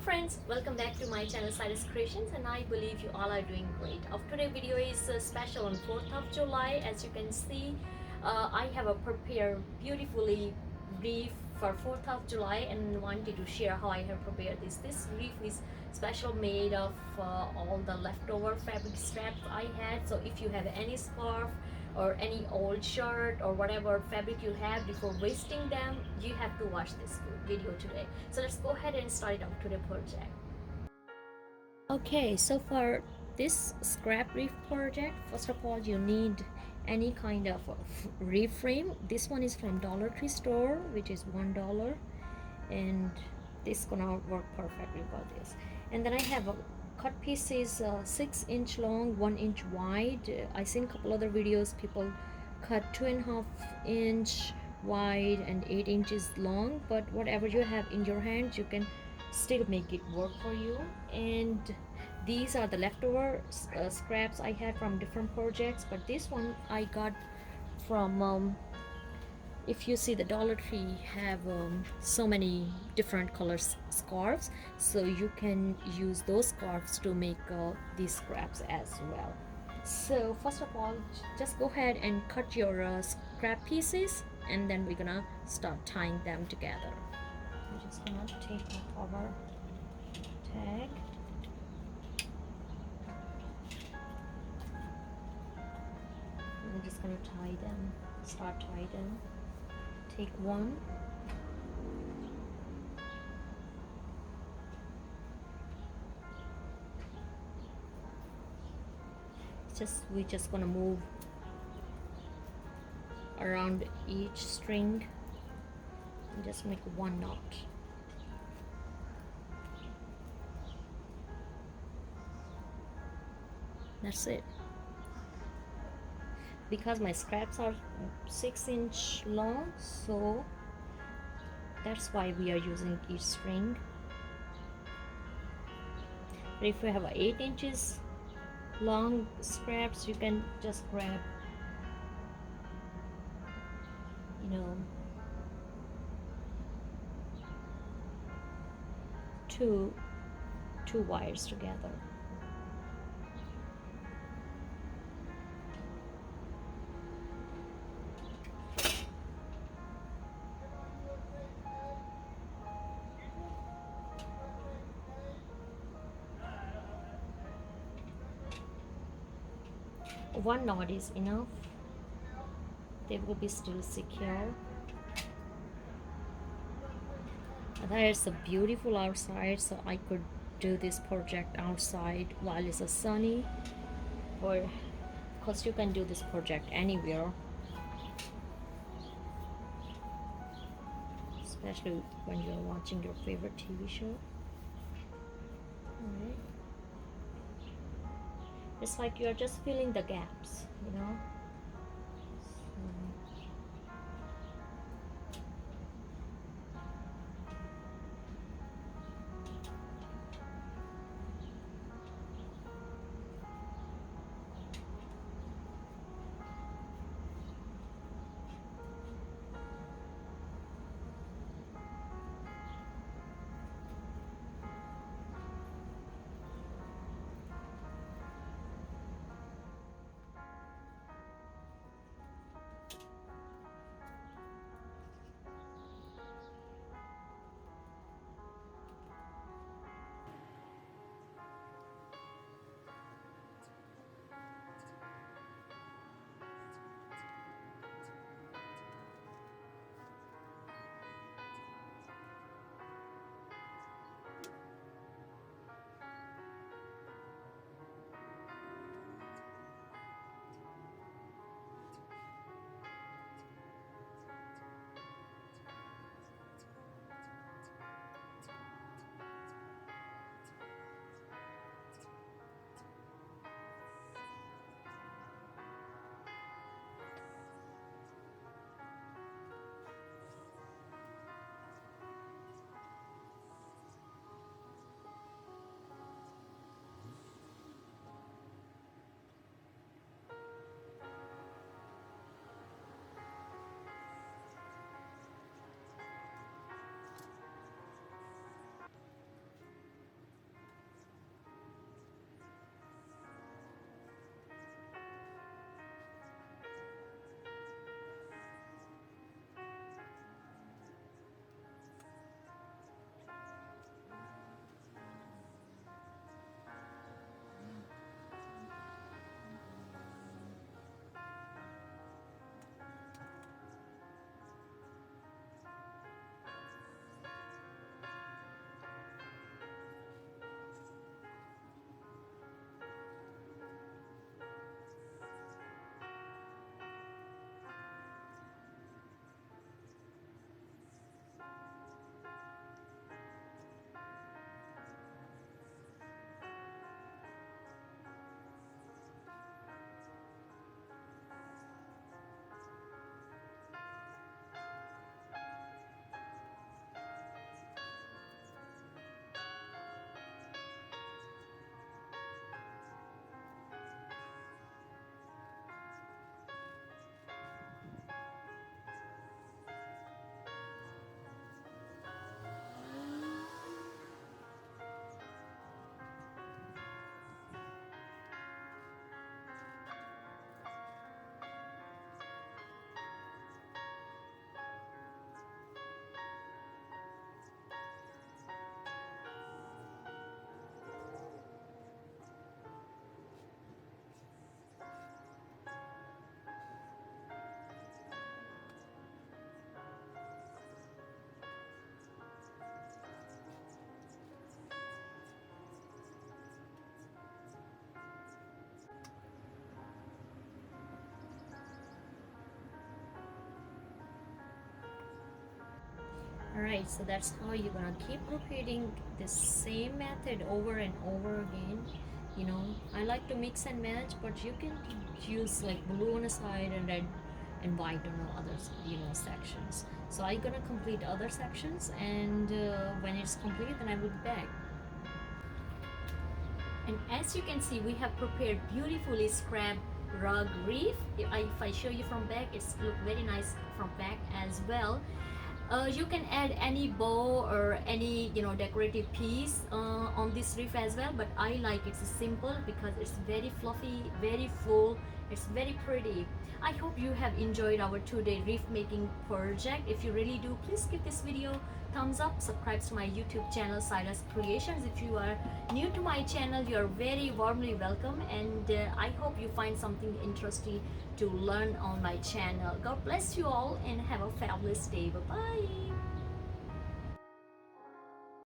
friends, welcome back to my channel Cyrus Creations, and I believe you all are doing great. Of today's video is special on 4th of July. As you can see, I have a prepared beautifully wreath for 4th of July and wanted to share how I have prepared this. This wreath is special, made of all the leftover fabric scraps I had. So if you have any scarf or any old shirt or whatever fabric you have, before wasting them, you have to watch this video today. So let's go ahead and start out to the project. Okay, so for this scrap reef project, first of all you need any kind of reef frame. This one is from Dollar Tree store, which is $1, and this gonna work perfectly for this. And then I have a cut pieces 6-inch long, 1-inch wide. I seen a couple other videos, people cut 2.5-inch wide and 8 inches long, but whatever you have in your hand, you can still make it work for you. And these are the leftover scraps I had from different projects, but this one I got from if you see the Dollar Tree have so many different colors scarves, so you can use those scarves to make these scraps as well. So first of all, just go ahead and cut your scrap pieces, and then we're gonna start tying them together. I'm just gonna take off our tag. I'm just gonna tie them, start tie them. Take one, we're just gonna move around each string and just make one knot. That's it. Because my scraps are 6-inch long, so that's why we are using each string. But if you have 8 inches long scraps, you can just grab, two wires together. One knot is enough. They will be still secure. There's a beautiful outside, so I could do this project outside while it's sunny, or of course you can do this project anywhere, especially when you're watching your favorite TV show. Alright, it's like you're just filling the gaps, Alright, so that's how you're gonna keep repeating the same method over and over again. You know, I like to mix and match, but you can use like blue on a side and red and white on the other, sections. So I'm gonna complete other sections, and when it's complete, then I will be back. And as you can see, we have prepared beautifully scrap rug wreath. If I show you from back, it's look very nice from back as well. You can add any bow or any decorative piece on this wreath as well, but I like it's simple because it's very fluffy, very full, it's very pretty. I hope you have enjoyed our 2-day wreath making project. If you really do, please give this video thumbs up, subscribe to my YouTube channel Cyrus Creations. If you are new to my channel, you are very warmly welcome, and I hope you find something interesting to learn on my channel. God bless you all and have a fabulous day. Bye bye.